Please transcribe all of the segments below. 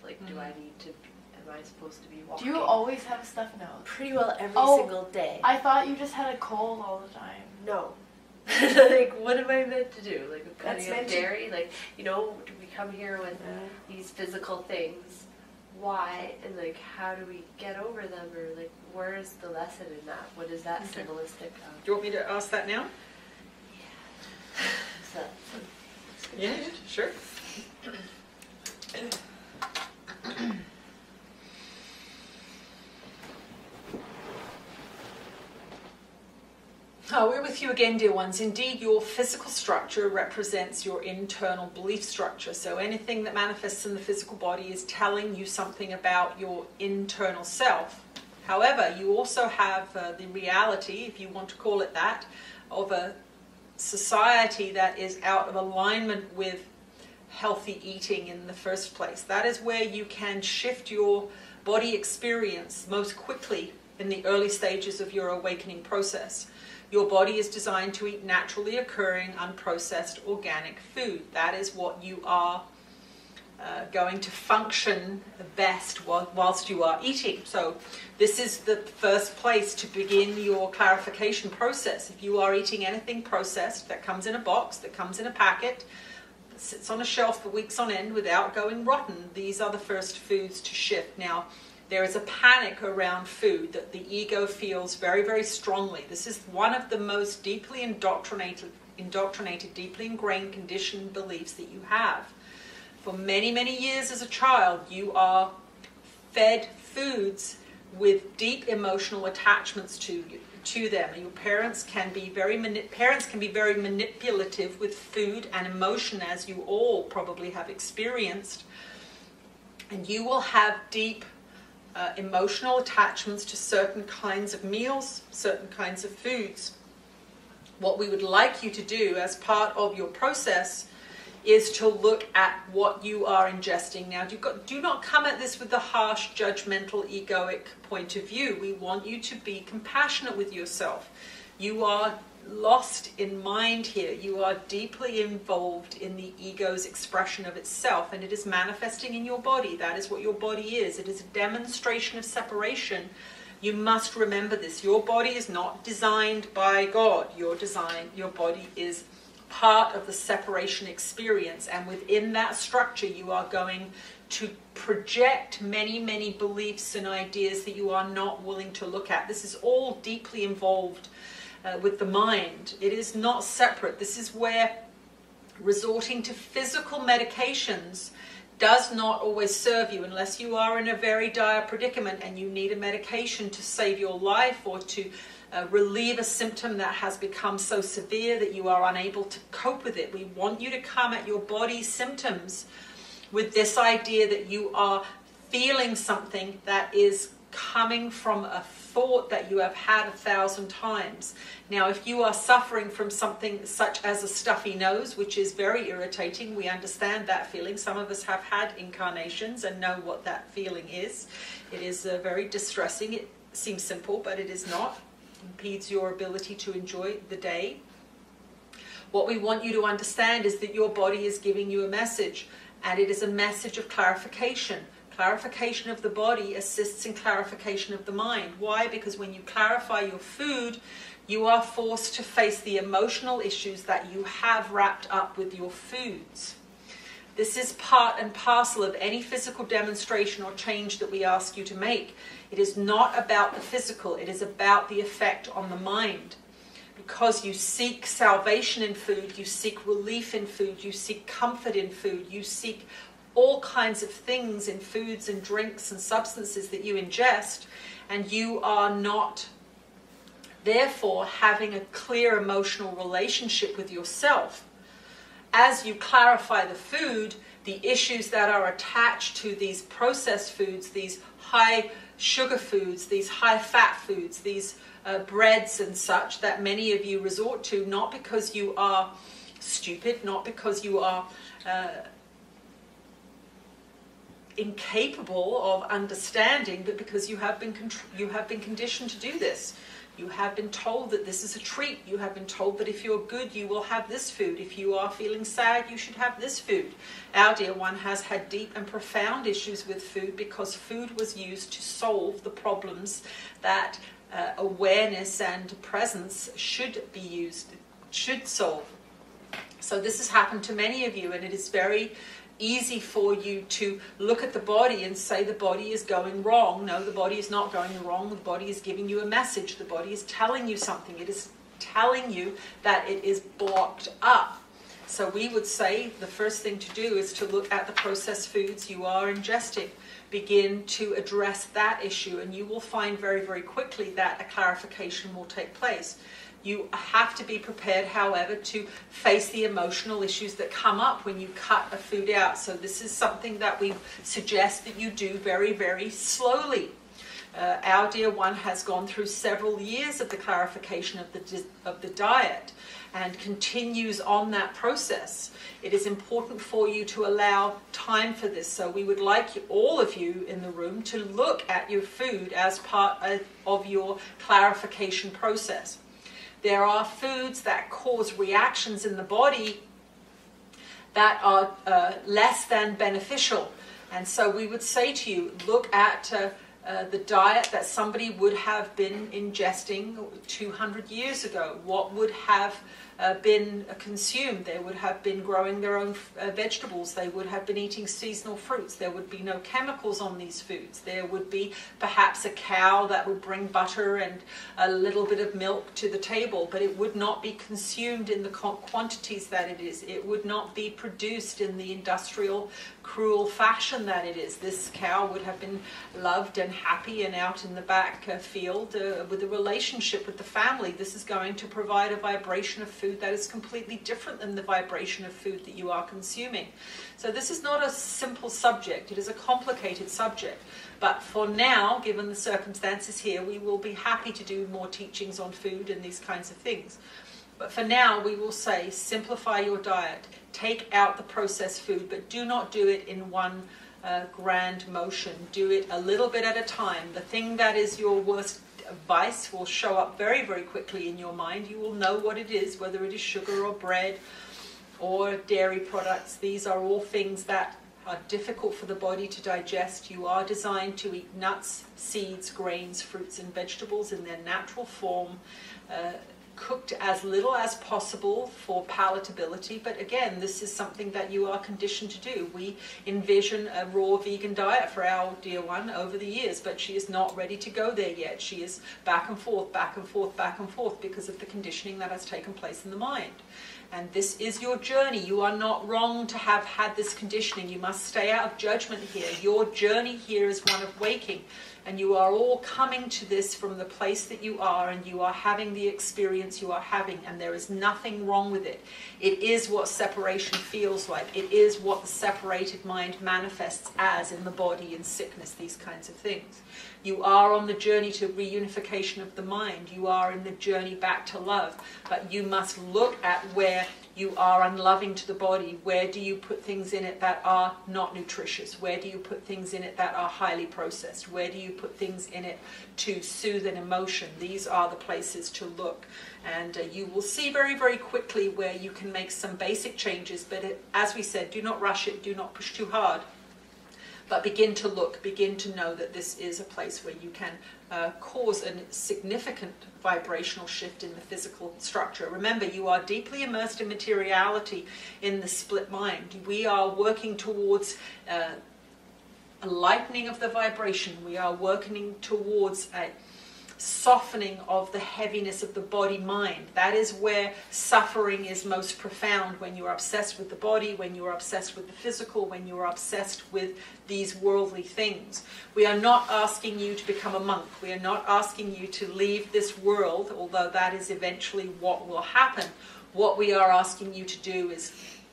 Like, do I need to, am I supposed to be walking? Do you always have a stuffed nose? Pretty well every single day. I thought you just had a cold all the time. No. Like, what am I meant to do? Like, I'm cutting up dairy? Like, you know, do we come here with these physical things? Why? And, like, how do we get over them? Or, like, where is the lesson in that? What is that symbolistic of? Do you want me to ask that now? Yeah. Yeah, sure. Oh, we're with you again, dear ones. Indeed, your physical structure represents your internal belief structure. So anything that manifests in the physical body is telling you something about your internal self. However, you also have the reality, if you want to call it that, of a society that is out of alignment with healthy eating in the first place. That is where you can shift your body experience most quickly in the early stages of your awakening process. Your body is designed to eat naturally occurring, unprocessed, organic food. That is what you are going to function best whilst you are eating. So this is the first place to begin your clarification process. If you are eating anything processed that comes in a box, that comes in a packet, that sits on a shelf for weeks on end without going rotten, these are the first foods to shift. Now, there is a panic around food that the ego feels very, very strongly. This is one of the most deeply indoctrinated, deeply ingrained, conditioned beliefs that you have. For many, many years as a child, you are fed foods with deep emotional attachments to them. And your parents can be very manipulative with food and emotion, as you all probably have experienced. And you will have deep emotional attachments to certain kinds of meals, certain kinds of foods. What we would like you to do as part of your process is to look at what you are ingesting. Now, do not come at this with the harsh, judgmental, egoic point of view. We want you to be compassionate with yourself. You are lost in mind here. You are deeply involved in the ego's expression of itself, and it is manifesting in your body. That is what your body is. It is a demonstration of separation. You must remember this. Your body is not designed by God. Your body is part of the separation experience, and within that structure you are going to project many, many beliefs and ideas that you are not willing to look at. This is all deeply involved with the mind. It is not separate. This is where resorting to physical medications does not always serve you, unless you are in a very dire predicament and you need a medication to save your life or to relieve a symptom that has become so severe that you are unable to cope with it. We want you to come at your body's symptoms with this idea that you are feeling something that is coming from a thought that you have had 1,000 times. Now, if you are suffering from something such as a stuffy nose, which is very irritating, we understand that feeling. Some of us have had incarnations and know what that feeling is. It is very distressing. It seems simple, but it is not. It impedes your ability to enjoy the day. What we want you to understand is that your body is giving you a message, and it is a message of clarification. Clarification of the body assists in clarification of the mind. Why? Because when you clarify your food, you are forced to face the emotional issues that you have wrapped up with your foods. This is part and parcel of any physical demonstration or change that we ask you to make. It is not about the physical, it is about the effect on the mind. Because you seek salvation in food, you seek relief in food, you seek comfort in food, you seek all kinds of things in foods and drinks and substances that you ingest, and you are not therefore having a clear emotional relationship with yourself. As you clarify the food, the issues that are attached to these processed foods, these high sugar foods, these high fat foods, these breads and such that many of you resort to, not because you are stupid, not because you are incapable of understanding, but because you have been conditioned to do this. You have been told that this is a treat. You have been told that if you're good, you will have this food. If you are feeling sad, you should have this food. Our dear one has had deep and profound issues with food because food was used to solve the problems that awareness and presence should solve. So this has happened to many of you, and it is very easy for you to look at the body and say the body is going wrong. No, the body is not going wrong. The body is giving you a message. The body is telling you something. It is telling you that it is blocked up. So we would say the first thing to do is to look at the processed foods you are ingesting. Begin to address that issue, and you will find very, very quickly that a clarification will take place. You have to be prepared, however, to face the emotional issues that come up when you cut a food out. So this is something that we suggest that you do very, very slowly. Our dear one has gone through several years of the clarification of the diet and continues on that process. It is important for you to allow time for this. So we would like all of you in the room to look at your food as part of your clarification process. There are foods that cause reactions in the body that are less than beneficial. And so we would say to you, look at the diet that somebody would have been ingesting 200 years ago. What would have been consumed? They would have been growing their own vegetables. They would have been eating seasonal fruits. There would be no chemicals on these foods. There would be perhaps a cow that would bring butter and a little bit of milk to the table, but it would not be consumed in the quantities that it is. It would not be produced in the industrial, cruel fashion that it is. This cow would have been loved and happy and out in the back field with a relationship with the family. This is going to provide a vibration of food that is completely different than the vibration of food that you are consuming. So this is not a simple subject. It is a complicated subject. But for now, given the circumstances here, we will be happy to do more teachings on food and these kinds of things. But for now, we will say, simplify your diet. Take out the processed food, but do not do it in one grand motion. Do it a little bit at a time. The thing that is your worst vice will show up very, very quickly in your mind. You will know what it is, whether it is sugar or bread or dairy products. These are all things that are difficult for the body to digest. You are designed to eat nuts, seeds, grains, fruits and vegetables in their natural form, cooked as little as possible for palatability. But again, this is something that you are conditioned to do. We envision a raw vegan diet for our dear one over the years, but she is not ready to go there yet. She is back and forth, back and forth, back and forth because of the conditioning that has taken place in the mind. And this is your journey. You are not wrong to have had this conditioning. You must stay out of judgment here. Your journey here is one of waking. And you are all coming to this from the place that you are, and you are having the experience you are having, and there is nothing wrong with it. It is what separation feels like. It is what the separated mind manifests as in the body, in sickness, these kinds of things. You are on the journey to reunification of the mind. You are in the journey back to love. But you must look at where you are unloving to the body. Where do you put things in it that are not nutritious? Where do you put things in it that are highly processed? Where do you put things in it to soothe an emotion? These are the places to look. And you will see very, very quickly where you can make some basic changes. But as we said, do not rush it. Do not push too hard. But begin to look, begin to know that this is a place where you can cause a significant vibrational shift in the physical structure. Remember, you are deeply immersed in materiality in the split mind. We are working towards a lightening of the vibration. We are working towards a softening of the heaviness of the body-mind. That is where suffering is most profound, when you are obsessed with the body, when you are obsessed with the physical, when you are obsessed with these worldly things. We are not asking you to become a monk. We are not asking you to leave this world, although that is eventually what will happen. What we are asking you to do is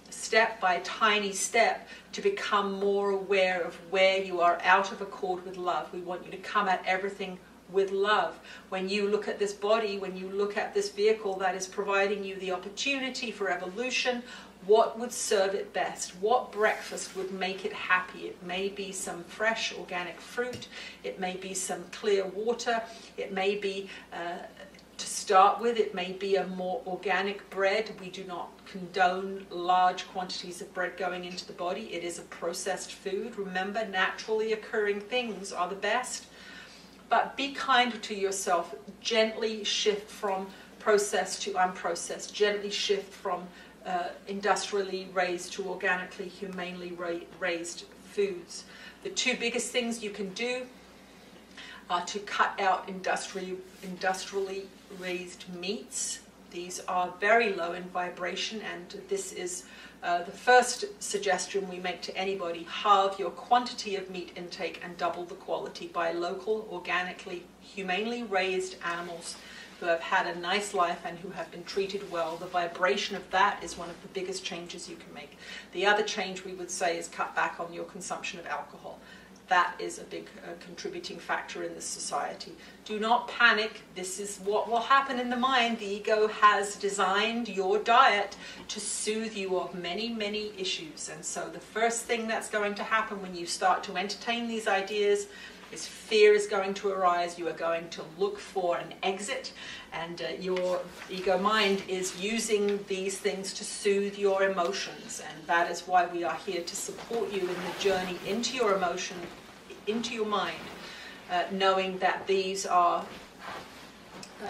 step by tiny step to become more aware of where you are out of accord with love. We want you to come at everything with love. When you look at this body, when you look at this vehicle that is providing you the opportunity for evolution, what would serve it best? What breakfast would make it happy? It may be some fresh organic fruit. It may be some clear water. It may be To start with, it may be a more organic bread. We do not condone large quantities of bread going into the body. It is a processed food. Remember, naturally occurring things are the best. But be kind to yourself. Gently shift from processed to unprocessed. Gently shift from industrially raised to organically, humanely raised foods. The two biggest things you can do are to cut out industrially raised meats. These are very low in vibration, and this is the first suggestion we make to anybody. Halve your quantity of meat intake and double the quality. Buy local, organically, humanely raised animals who have had a nice life and who have been treated well. The vibration of that is one of the biggest changes you can make. The other change we would say is cut back on your consumption of alcohol. That is a big contributing factor in this society. Do not panic. This is what will happen in the mind. The ego has designed your diet to soothe you of many, many issues. And so the first thing that's going to happen when you start to entertain these ideas is fear is going to arise. You are going to look for an exit, and your ego mind is using these things to soothe your emotions. And that is why we are here to support you in the journey into your emotion, into your mind, knowing that these are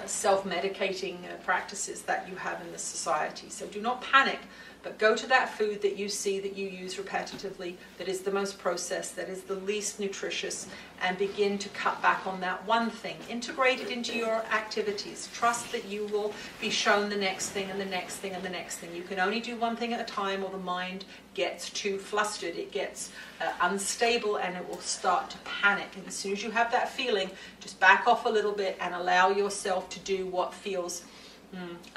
self-medicating practices that you have in this society. So do not panic, but go to that food that you see that you use repetitively, that is the most processed, that is the least nutritious, and begin to cut back on that one thing. Integrate it into your activities. Trust that you will be shown the next thing and the next thing and the next thing. You can only do one thing at a time, or the mind gets too flustered, it gets unstable, and it will start to panic. And as soon as you have that feeling, just back off a little bit and allow yourself to do what feels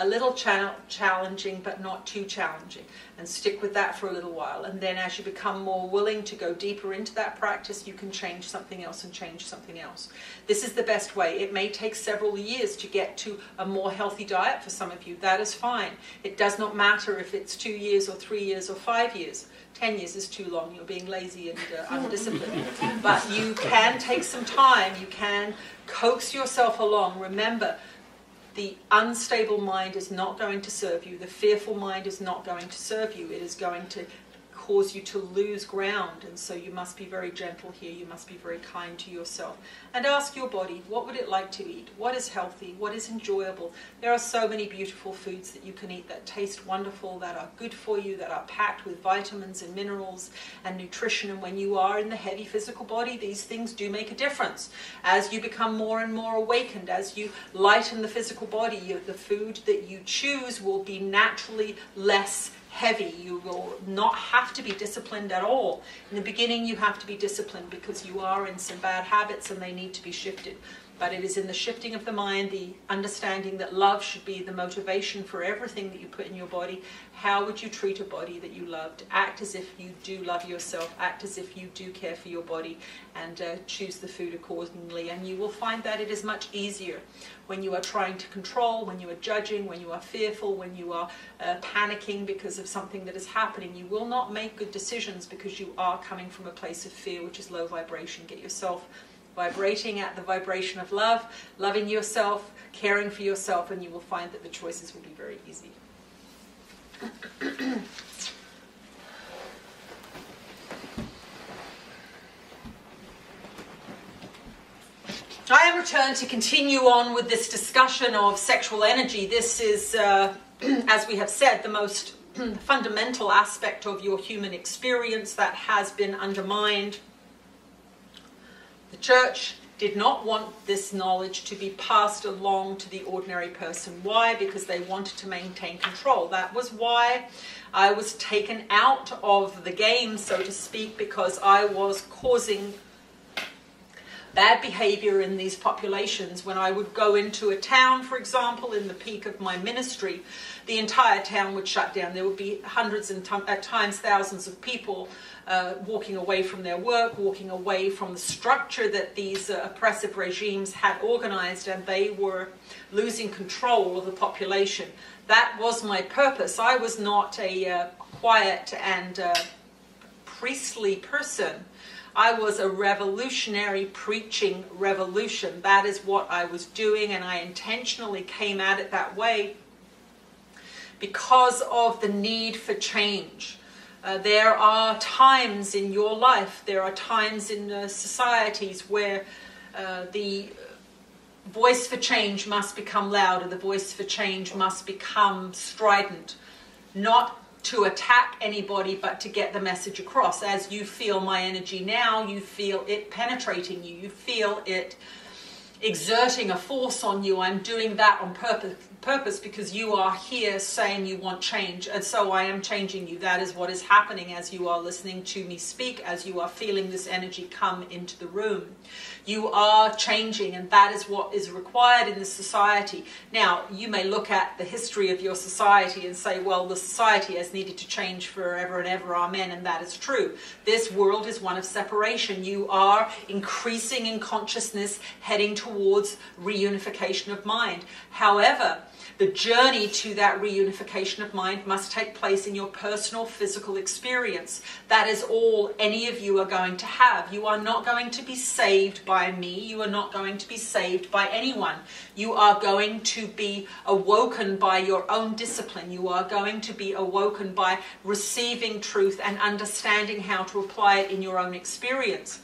a little challenging, but not too challenging, and stick with that for a little while. And then as you become more willing to go deeper into that practice, you can change something else and change something else. This is the best way. It may take several years to get to a more healthy diet for some of you. That is fine. It does not matter if it's 2 years or 3 years or 5 years. 10 years is too long. You're being lazy and undisciplined. But you can take some time. You can coax yourself along. Remember, the unstable mind is not going to serve you. The fearful mind is not going to serve you. It is going to cause you to lose ground. And so you must be very gentle here. You must be very kind to yourself. And ask your body, what would it like to eat? What is healthy? What is enjoyable? There are so many beautiful foods that you can eat that taste wonderful, that are good for you, that are packed with vitamins and minerals and nutrition. And when you are in the heavy physical body, these things do make a difference. As you become more and more awakened, as you lighten the physical body, the food that you choose will be naturally less heavy. You will not have to be disciplined at all. In the beginning, you have to be disciplined because you are in some bad habits and they need to be shifted. But it is in the shifting of the mind, the understanding that love should be the motivation for everything that you put in your body. How would you treat a body that you loved? Act as if you do love yourself. Act as if you do care for your body, and choose the food accordingly. And you will find that it is much easier when you are trying to control, when you are judging, when you are fearful, when you are panicking because of something that is happening. You will not make good decisions because you are coming from a place of fear, which is low vibration. Get yourself vibrating at the vibration of love, loving yourself, caring for yourself, and you will find that the choices will be very easy. I am returned to continue on with this discussion of sexual energy. This is, as we have said, the most fundamental aspect of your human experience that has been undermined. The church did not want this knowledge to be passed along to the ordinary person. Why? Because they wanted to maintain control. That was why I was taken out of the game, so to speak, because I was causing bad behavior in these populations. When I would go into a town, for example, in the peak of my ministry, the entire town would shut down. There would be hundreds and at times thousands of people walking away from their work, walking away from the structure that these oppressive regimes had organized, and they were losing control of the population. That was my purpose. I was not a quiet and priestly person. I was a revolutionary preaching revolution. That is what I was doing, and I intentionally came at it that way because of the need for change. There are times in your life, there are times in societies where the voice for change must become louder, the voice for change must become strident, not to attack anybody, but to get the message across. As you feel my energy now, you feel it penetrating you, you feel it exerting a force on you. I'm doing that on purpose because you are here saying you want change, and so I am changing you. That is what is happening as you are listening to me speak, as you are feeling this energy come into the room. You are changing, and that is what is required in this society. Now, you may look at the history of your society and say, well, the society has needed to change forever and ever, amen, and that is true. This world is one of separation. You are increasing in consciousness, heading towards reunification of mind. However, the journey to that reunification of mind must take place in your personal physical experience. That is all any of you are going to have. You are not going to be saved by me. You are not going to be saved by anyone. You are going to be awoken by your own discipline. You are going to be awoken by receiving truth and understanding how to apply it in your own experience.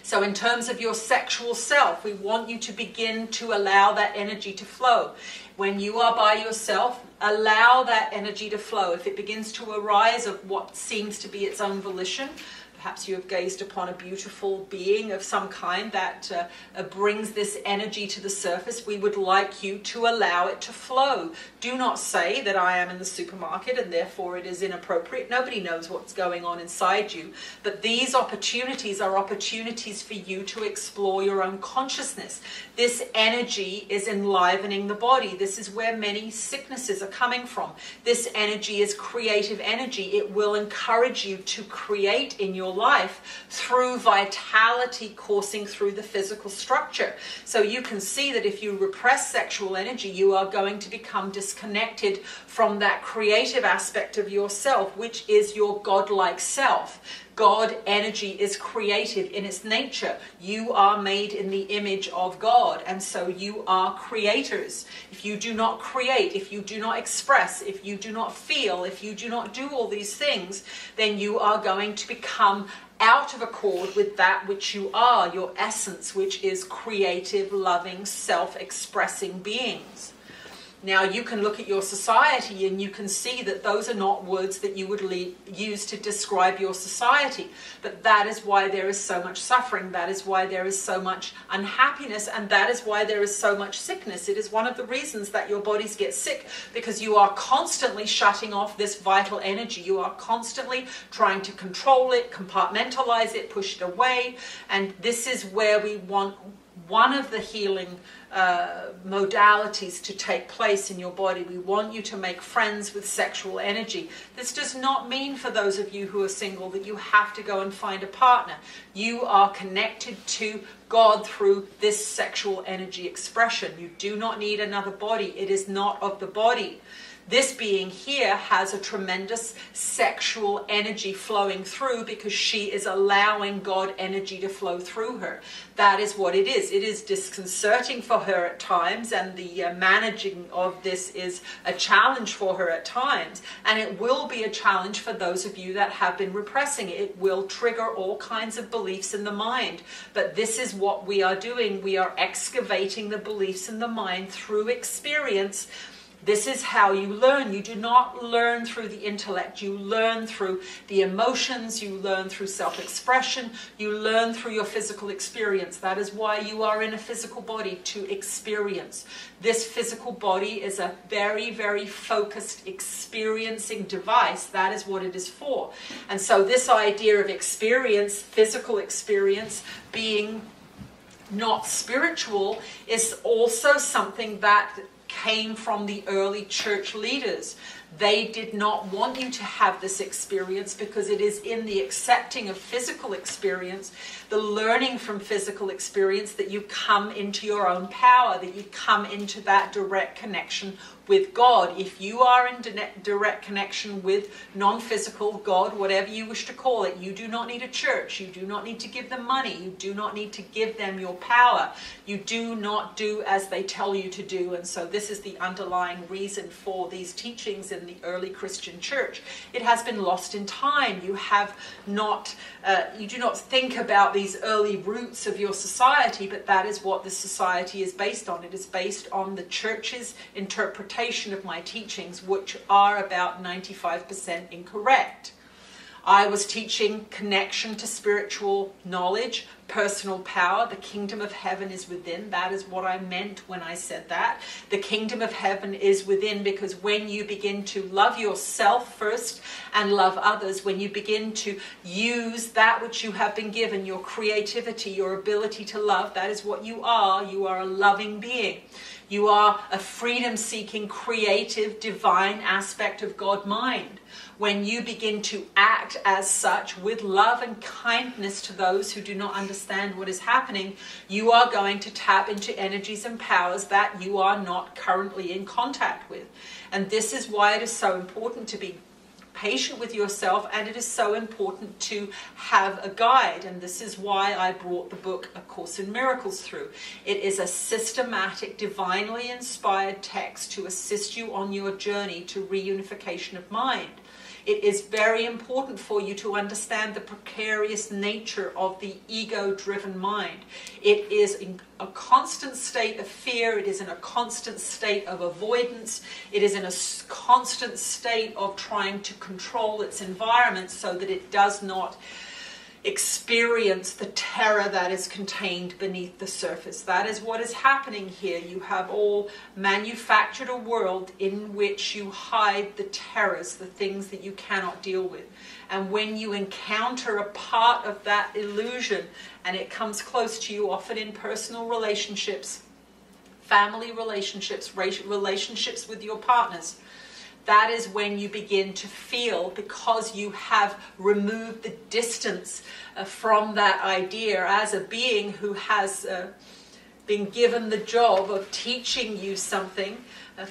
So in terms of your sexual self, we want you to begin to allow that energy to flow. When you are by yourself, allow that energy to flow. If it begins to arise of what seems to be its own volition, perhaps you have gazed upon a beautiful being of some kind that brings this energy to the surface, we would like you to allow it to flow. Do not say that I am in the supermarket and therefore it is inappropriate. Nobody knows what's going on inside you. But these opportunities are opportunities for you to explore your own consciousness. This energy is enlivening the body. This is where many sicknesses are coming from. This energy is creative energy. It will encourage you to create in your life through vitality coursing through the physical structure. So you can see that if you repress sexual energy, you are going to become disconnected from that creative aspect of yourself, which is your godlike self. God energy is creative in its nature. You are made in the image of God, and so you are creators. If you do not create, if you do not express, if you do not feel, if you do not do all these things, then you are going to become out of accord with that which you are, your essence, which is creative, loving, self-expressing beings. Now, you can look at your society and you can see that those are not words that you would use to describe your society. But that is why there is so much suffering. That is why there is so much unhappiness. And that is why there is so much sickness. It is one of the reasons that your bodies get sick, because you are constantly shutting off this vital energy. You are constantly trying to control it, compartmentalize it, push it away. And this is where we want one of the healing modalities to take place in your body. We want you to make friends with sexual energy. This does not mean, for those of you who are single, that you have to go and find a partner. You are connected to God through this sexual energy expression. You do not need another body. It is not of the body. This being here has a tremendous sexual energy flowing through because she is allowing God energy to flow through her. That is what it is. It is disconcerting for her at times, and the managing of this is a challenge for her at times. And it will be a challenge for those of you that have been repressing it. It will trigger all kinds of beliefs in the mind. But this is what we are doing. We are excavating the beliefs in the mind through experience. This is how you learn. You do not learn through the intellect. You learn through the emotions. You learn through self-expression. You learn through your physical experience. That is why you are in a physical body, to experience. This physical body is a very, very focused experiencing device. That is what it is for. And so this idea of experience, physical experience, being not spiritual, is also something that came from the early church leaders. They did not want you to have this experience because it is in the accepting of physical experience, the learning from physical experience, that you come into your own power, that you come into that direct connection with God. If you are in direct connection with non-physical God, whatever you wish to call it, you do not need a church. You do not need to give them money. You do not need to give them your power. You do not do as they tell you to do. And so this is the underlying reason for these teachings in the early Christian church. It has been lost in time. You have not, you do not think about these early roots of your society, but that is what the society is based on. It is based on the church's interpretation of my teachings, which are about 95% incorrect. I was teaching connection to spiritual knowledge, personal power. The kingdom of heaven is within. That is what I meant when I said that. The kingdom of heaven is within, because when you begin to love yourself first and love others, when you begin to use that which you have been given, your creativity, your ability to love, that is what you are. You are a loving being. You are a freedom-seeking, creative, divine aspect of God mind. When you begin to act as such with love and kindness to those who do not understand what is happening, you are going to tap into energies and powers that you are not currently in contact with. And this is why it is so important to be patient with yourself, and it is so important to have a guide. And this is why I brought the book A Course in Miracles through. It is a systematic, divinely inspired text to assist you on your journey to reunification of mind. It is very important for you to understand the precarious nature of the ego-driven mind. It is in a constant state of fear. It is in a constant state of avoidance. It is in a constant state of trying to control its environment so that it does not experience the terror that is contained beneath the surface. That is what is happening here. You have all manufactured a world in which you hide the terrors, the things that you cannot deal with. And when you encounter a part of that illusion and it comes close to you, often in personal relationships, family relationships, relationships with your partners, that is when you begin to feel, because you have removed the distance from that idea as a being who has been given the job of teaching you something.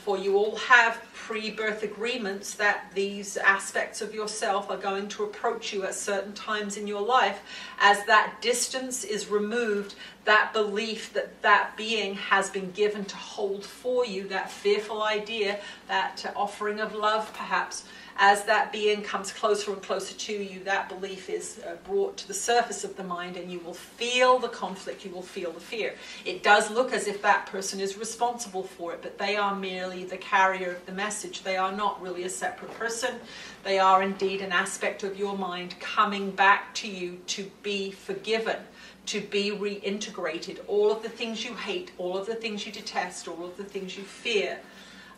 For you all have pre-birth agreements that these aspects of yourself are going to approach you at certain times in your life. As that distance is removed, that belief that that being has been given to hold for you, that fearful idea, that offering of love perhaps, as that being comes closer and closer to you, that belief is brought to the surface of the mind, and you will feel the conflict, you will feel the fear. It does look as if that person is responsible for it, but they are merely the carrier of the message. They are not really a separate person. They are indeed an aspect of your mind coming back to you to be forgiven, to be reintegrated. All of the things you hate, all of the things you detest, all of the things you fear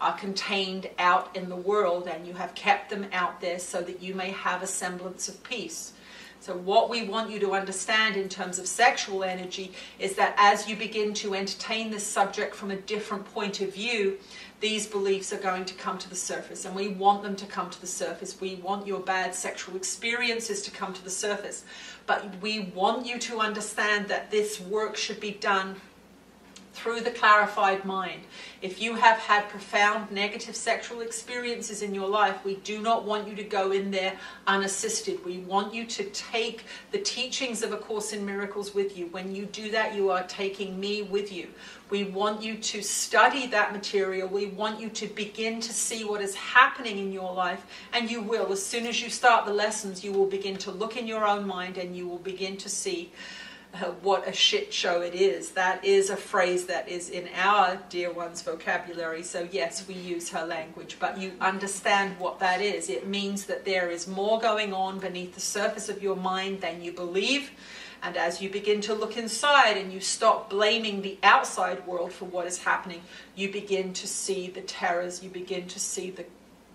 are contained out in the world, and you have kept them out there so that you may have a semblance of peace. So what we want you to understand in terms of sexual energy is that as you begin to entertain this subject from a different point of view, these beliefs are going to come to the surface, and we want them to come to the surface. We want your bad sexual experiences to come to the surface, but we want you to understand that this work should be done through the clarified mind. If you have had profound negative sexual experiences in your life, we do not want you to go in there unassisted. We want you to take the teachings of A Course in Miracles with you. When you do that, you are taking me with you. We want you to study that material. We want you to begin to see what is happening in your life, and you will. As soon as you start the lessons, you will begin to look in your own mind, and you will begin to see what a shit show it is. That is a phrase that is in our dear one's vocabulary. So yes, we use her language, but you understand what that is. It means that there is more going on beneath the surface of your mind than you believe. And as you begin to look inside and you stop blaming the outside world for what is happening, you begin to see the terrors, you begin to see the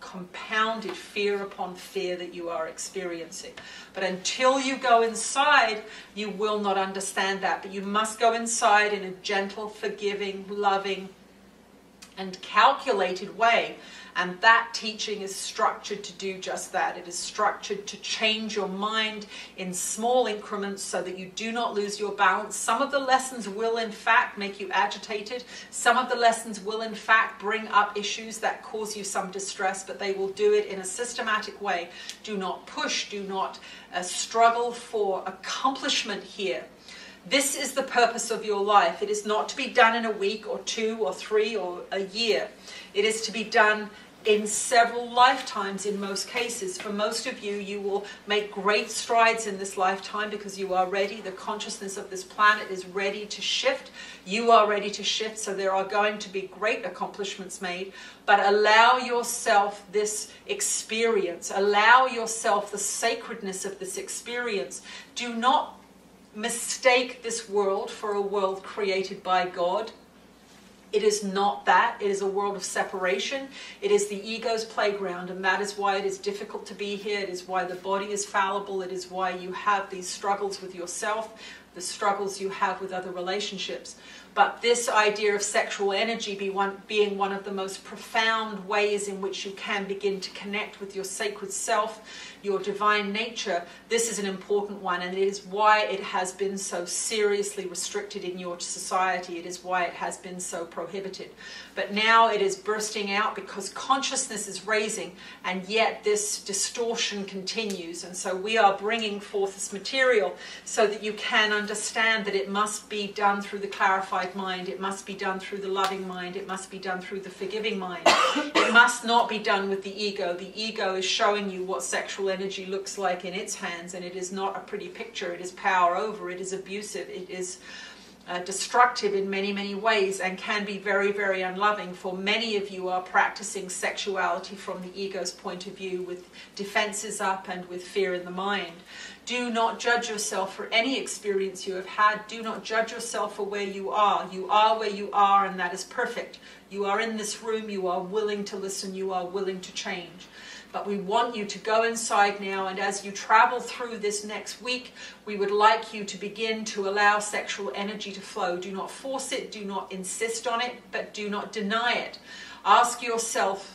compounded fear upon fear that you are experiencing. But until you go inside, you will not understand that. But you must go inside in a gentle, forgiving, loving, and calculated way. And that teaching is structured to do just that. It is structured to change your mind in small increments so that you do not lose your balance. Some of the lessons will in fact make you agitated. Some of the lessons will in fact bring up issues that cause you some distress, but they will do it in a systematic way. Do not push, do not struggle for accomplishment here. This is the purpose of your life. It is not to be done in a week or 2 or 3 or a year. It is to be done in several lifetimes in most cases. For most of you, you will make great strides in this lifetime because you are ready. The consciousness of this planet is ready to shift. You are ready to shift, so there are going to be great accomplishments made. But allow yourself this experience. Allow yourself the sacredness of this experience. Do not mistake this world for a world created by God. It is not that. It is a world of separation. It is the ego's playground, and that is why it is difficult to be here. It is why the body is fallible. It is why you have these struggles with yourself, the struggles you have with other relationships. But this idea of sexual energy being one of the most profound ways in which you can begin to connect with your sacred self, your divine nature, this is an important one, and it is why it has been so seriously restricted in your society. It is why it has been so prohibited. But now it is bursting out because consciousness is raising, and yet this distortion continues. And so we are bringing forth this material so that you can understand that it must be done through the clarified mind, it must be done through the loving mind, it must be done through the forgiving mind. It must not be done with the ego. The ego is showing you what sexual energy looks like in its hands, and it is not a pretty picture. It is power over, it is abusive, it is destructive in many, many ways, and can be very, very unloving. For many of you are practicing sexuality from the ego's point of view, with defenses up and with fear in the mind. Do not judge yourself for any experience you have had. Do not judge yourself for where you are. You are where you are, and that is perfect. You are in this room, you are willing to listen, you are willing to change. But we want you to go inside now, and as you travel through this next week, we would like you to begin to allow sexual energy to flow. Do not force it, do not insist on it, but do not deny it. Ask yourself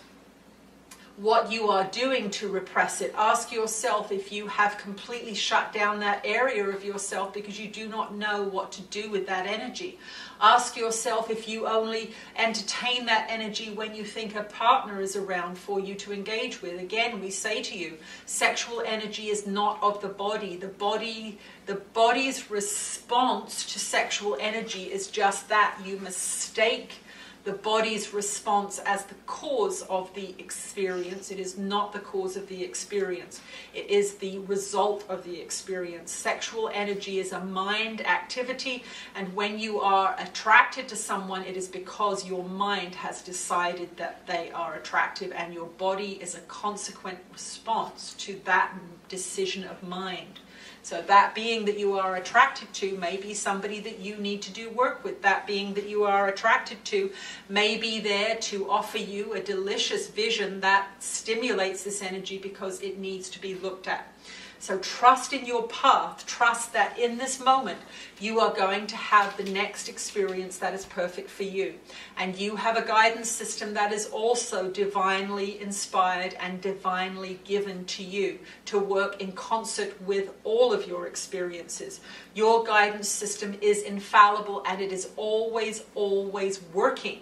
what you are doing to repress it. Ask yourself if you have completely shut down that area of yourself because you do not know what to do with that energy. Ask yourself if you only entertain that energy when you think a partner is around for you to engage with. Again, we say to you, sexual energy is not of the body. The body's response to sexual energy is just that. You mistake the body's response as the cause of the experience. It is not the cause of the experience. It is the result of the experience. Sexual energy is a mind activity, and when you are attracted to someone, it is because your mind has decided that they are attractive, and your body is a consequent response to that decision of mind. So that being that you are attracted to may be somebody that you need to do work with. That being that you are attracted to may be there to offer you a delicious vision that stimulates this energy because it needs to be looked at. So trust in your path. Trust that in this moment you are going to have the next experience that is perfect for you. And you have a guidance system that is also divinely inspired and divinely given to you to work in concert with all of your experiences. Your guidance system is infallible, and it is always, always working.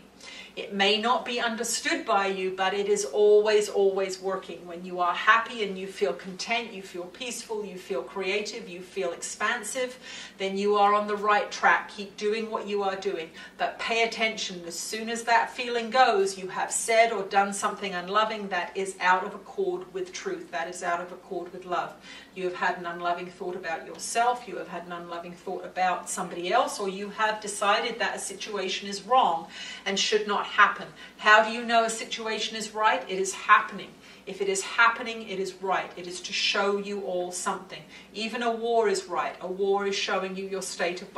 It may not be understood by you, but it is always, always working. When you are happy and you feel content, you feel peaceful, you feel creative, you feel expansive, then you are on the right track. Keep doing what you are doing. But pay attention. As soon as that feeling goes, you have said or done something unloving that is out of accord with truth, that is out of accord with love. You have had an unloving thought about yourself, you have had an unloving thought about somebody else, or you have decided that a situation is wrong and should not happen. How do you know a situation is right? It is happening. If it is happening, it is right. It is to show you all something. Even a war is right. A war is showing you your state of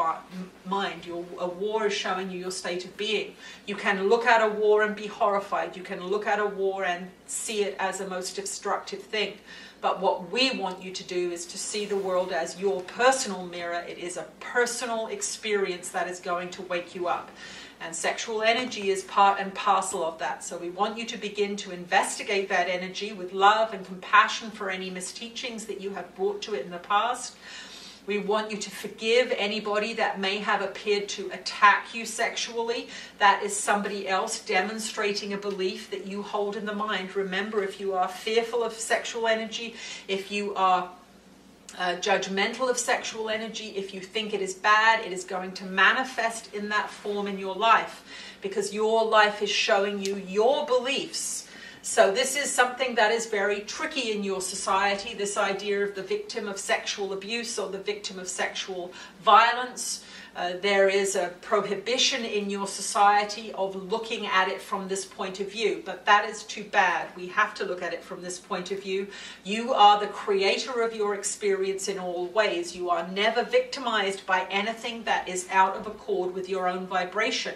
mind. A war is showing you your state of being. You can look at a war and be horrified. You can look at a war and see it as a most destructive thing. But what we want you to do is to see the world as your personal mirror. It is a personal experience that is going to wake you up. And sexual energy is part and parcel of that. So we want you to begin to investigate that energy with love and compassion for any misteachings that you have brought to it in the past. We want you to forgive anybody that may have appeared to attack you sexually. That is somebody else demonstrating a belief that you hold in the mind. Remember, if you are fearful of sexual energy, if you are judgmental of sexual energy, if you think it is bad, it is going to manifest in that form in your life, because your life is showing you your beliefs. So this is something that is very tricky in your society, this idea of the victim of sexual abuse or the victim of sexual violence. There is a prohibition in your society of looking at it from this point of view, but that is too bad. We have to look at it from this point of view. You are the creator of your experience in all ways. You are never victimized by anything that is out of accord with your own vibration.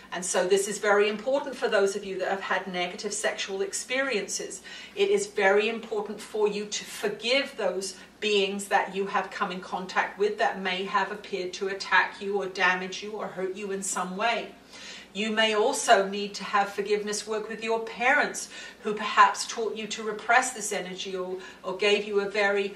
And so this is very important for those of you that have had negative sexual experiences. It is very important for you to forgive those beings that you have come in contact with that may have appeared to attack you or damage you or hurt you in some way. You may also need to have forgiveness work with your parents, who perhaps taught you to repress this energy or gave you a very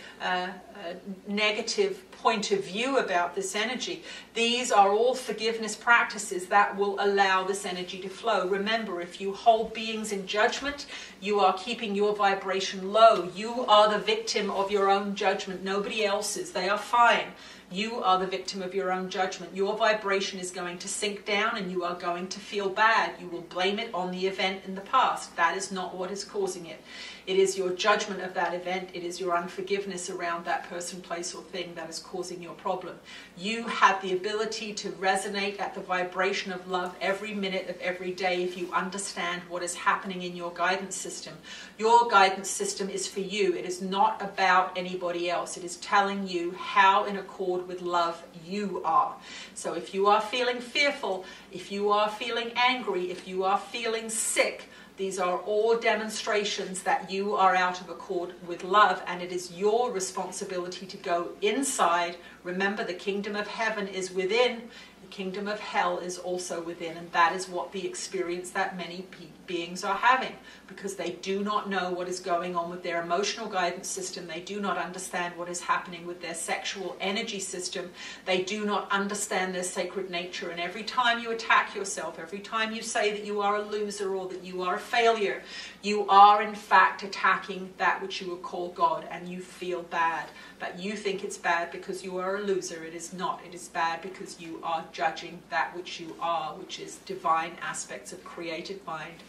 negative point of view about this energy. These are all forgiveness practices that will allow this energy to flow. Remember, if you hold beings in judgment, you are keeping your vibration low. You are the victim of your own judgment. Nobody else's. They are fine. You are the victim of your own judgment. Your vibration is going to sink down and you are going to feel bad. You will blame it on the event in the past. That is not what is causing it. It is your judgment of that event. It is your unforgiveness around that person, place, or thing that is causing your problem. You have the ability to resonate at the vibration of love every minute of every day if you understand what is happening in your guidance system. Your guidance system is for you. It is not about anybody else. It is telling you how in accord with love you are. So if you are feeling fearful, if you are feeling angry, if you are feeling sick, these are all demonstrations that you are out of accord with love, and it is your responsibility to go inside. Remember, the kingdom of heaven is within, the kingdom of hell is also within, and that is what the experience that many beings are having, because they do not know what is going on with their emotional guidance system. They do not understand what is happening with their sexual energy system. They do not understand their sacred nature, and every time you attack yourself, every time you say that you are a loser or that you are a failure, you are in fact attacking that which you would call God, and you feel bad. But you think it's bad because you are a loser. It is not. It is bad because you are judging that which you are, which is divine aspects of created mind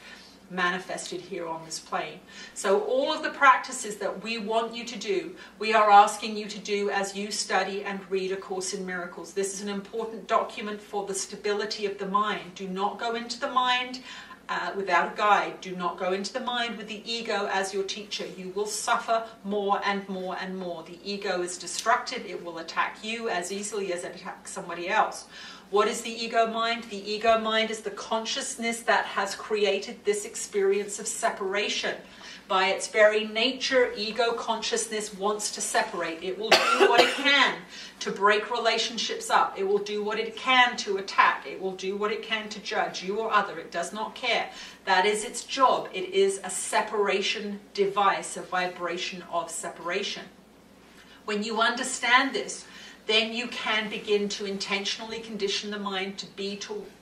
manifested here on this plane. So all of the practices that we want you to do, we are asking you to do as you study and read A Course in Miracles. This is an important document for the stability of the mind. Do not go into the mind without a guide. Do not go into the mind with the ego as your teacher. You will suffer more and more and more. The ego is destructive. It will attack you as easily as it attacks somebody else. What is the ego mind? The ego mind is the consciousness that has created this experience of separation. By its very nature, ego consciousness wants to separate. It will do what it can to break relationships up. It will do what it can to attack. It will do what it can to judge you or other. It does not care. That is its job. It is a separation device, a vibration of separation. When you understand this, then you can begin to intentionally condition the mind to be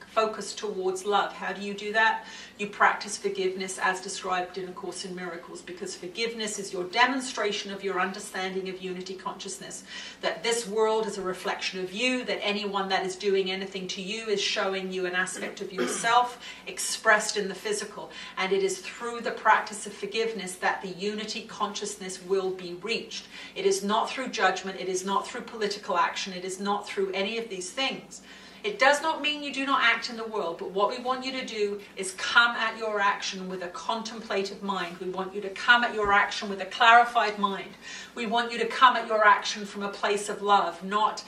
focused towards love. How do you do that? You practice forgiveness as described in A Course in Miracles, because forgiveness is your demonstration of your understanding of unity consciousness, that this world is a reflection of you, that anyone that is doing anything to you is showing you an aspect of yourself expressed in the physical, and it is through the practice of forgiveness that the unity consciousness will be reached. It is not through judgment, it is not through political action, it is not through any of these things. It does not mean you do not act in the world, but what we want you to do is come at your action with a contemplative mind. We want you to come at your action with a clarified mind. We want you to come at your action from a place of love, not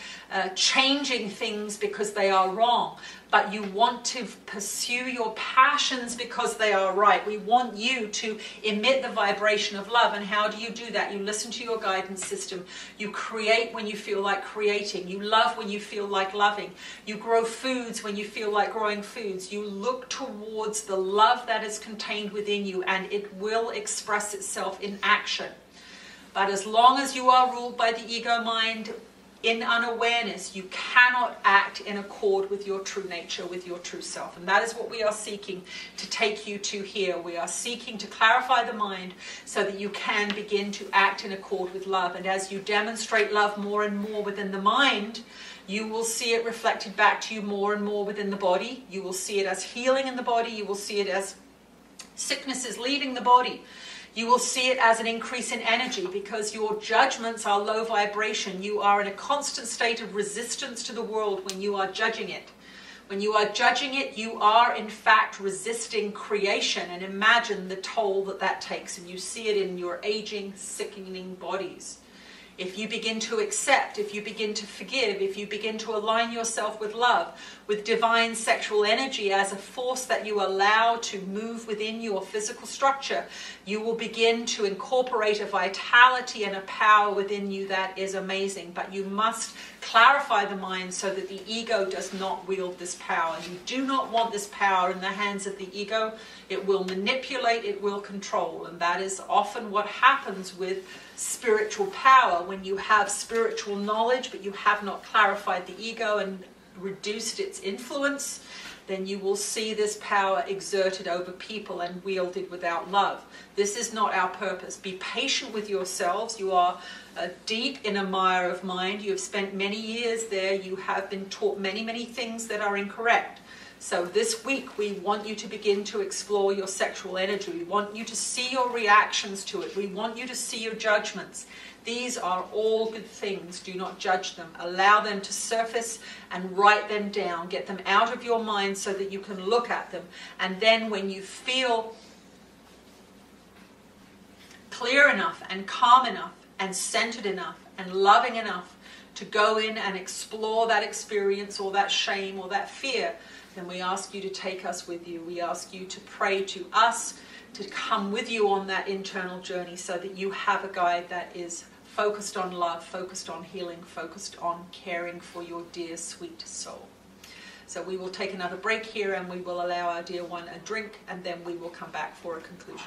changing things because they are wrong. but you want to pursue your passions because they are right. We want you to emit the vibration of love. And how do you do that? You listen to your guidance system. You create when you feel like creating. You love when you feel like loving. You grow foods when you feel like growing foods. You look towards the love that is contained within you, and it will express itself in action. But as long as you are ruled by the ego mind, in unawareness, you cannot act in accord with your true nature, with your true self. And that is what we are seeking to take you to here. We are seeking to clarify the mind so that you can begin to act in accord with love. And as you demonstrate love more and more within the mind, you will see it reflected back to you more and more within the body. You will see it as healing in the body. You will see it as sickness is leaving the body. You will see it as an increase in energy because your judgments are low vibration. You are in a constant state of resistance to the world when you are judging it. When you are judging it, you are in fact resisting creation, and imagine the toll that that takes. And you see it in your aging, sickening bodies. If you begin to accept, if you begin to forgive, if you begin to align yourself with love, with divine sexual energy as a force that you allow to move within your physical structure, you will begin to incorporate a vitality and a power within you that is amazing. But you must clarify the mind so that the ego does not wield this power. You do not want this power in the hands of the ego. It will manipulate, it will control. And that is often what happens with spiritual power. When you have spiritual knowledge but you have not clarified the ego and reduced its influence, then you will see this power exerted over people and wielded without love. This is not our purpose. Be patient with yourselves. You are deep in a mire of mind. You have spent many years there. You have been taught many, many things that are incorrect. So this week we want you to begin to explore your sexual energy. We want you to see your reactions to it. We want you to see your judgments. These are all good things. Do not judge them. Allow them to surface and write them down. Get them out of your mind so that you can look at them. And then when you feel clear enough and calm enough and centered enough and loving enough to go in and explore that experience or that shame or that fear, then we ask you to take us with you. We ask you to pray to us, to come with you on that internal journey so that you have a guide that is focused on love, focused on healing, focused on caring for your dear, sweet soul. So we will take another break here and we will allow our dear one a drink, and then we will come back for a conclusion.